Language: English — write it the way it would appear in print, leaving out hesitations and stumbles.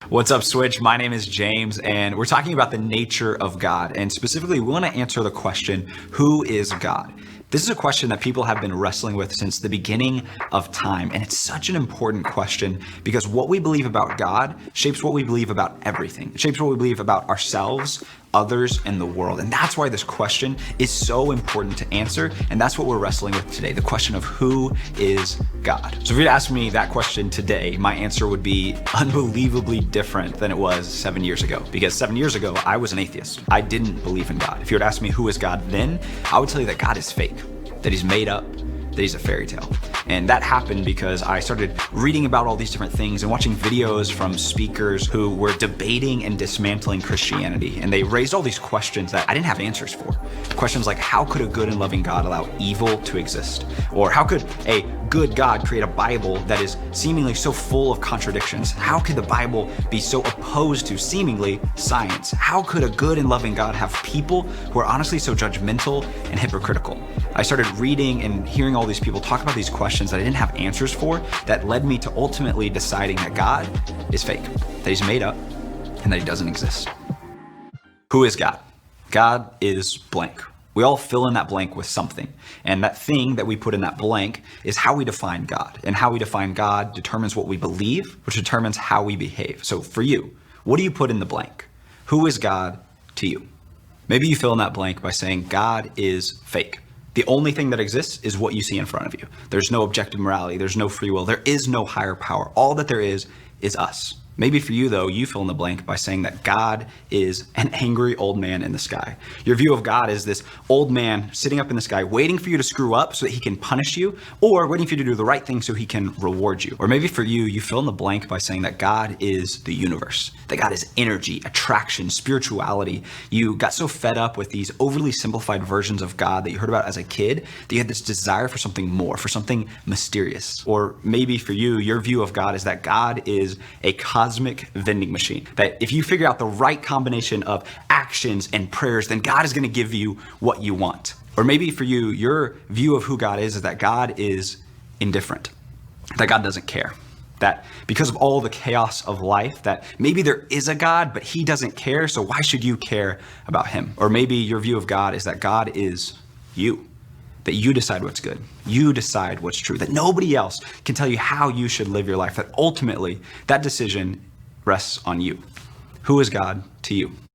What's up, Switch? My name is James, and we're talking about the nature of God. And specifically, we want to answer the question, who is God? This is a question that people have been wrestling with since the beginning of time. And it's such an important question because what we believe about God shapes what we believe about everything. It shapes what we believe about ourselves, others, and the world. And that's why this question is so important to answer. And that's what we're wrestling with today, the question of who is God. So if you were to ask me that question today, my answer would be unbelievably different than it was 7 years ago. Because 7 years ago, I was an atheist. I didn't believe in God. If you were to ask me who is God then, I would tell you that God is fake, that he's made up, that he's a fairy tale. And that happened because I started reading about all these different things and watching videos from speakers who were debating and dismantling Christianity. And they raised all these questions that I didn't have answers for. Questions like, how could a good and loving God allow evil to exist? Or how could a good God create a Bible that is seemingly so full of contradictions? How could the Bible be so opposed to seemingly science? How could a good and loving God have people who are honestly so judgmental and hypocritical? I started reading and hearing all these people talk about these questions that I didn't have answers for, that led me to ultimately deciding that God is fake, that he's made up, and that he doesn't exist. Who is God? God is blank. We all fill in that blank with something. And that thing that we put in that blank is how we define God. And how we define God determines what we believe, which determines how we behave. So for you, what do you put in the blank? Who is God to you? Maybe you fill in that blank by saying God is fake. The only thing that exists is what you see in front of you. There's no objective morality. There's no free will. There is no higher power. All that there is us. Maybe for you, though, you fill in the blank by saying that God is an angry old man in the sky. Your view of God is this old man sitting up in the sky waiting for you to screw up so that he can punish you, or waiting for you to do the right thing so he can reward you. Or maybe for you, you fill in the blank by saying that God is the universe, that God is energy, attraction, spirituality. You got so fed up with these overly simplified versions of God that you heard about as a kid that you had this desire for something more, for something mysterious. Or maybe for you, your view of God is that God is a cosmic vending machine, that if you figure out the right combination of actions and prayers, then God is going to give you what you want. Or maybe for you, your view of who God is that God is indifferent, that God doesn't care, that because of all the chaos of life, that maybe there is a God, but he doesn't care, so why should you care about him? Or maybe your view of God is that God is you, that you decide what's good, you decide what's true, that nobody else can tell you how you should live your life, that ultimately that decision rests on you. Who is God to you?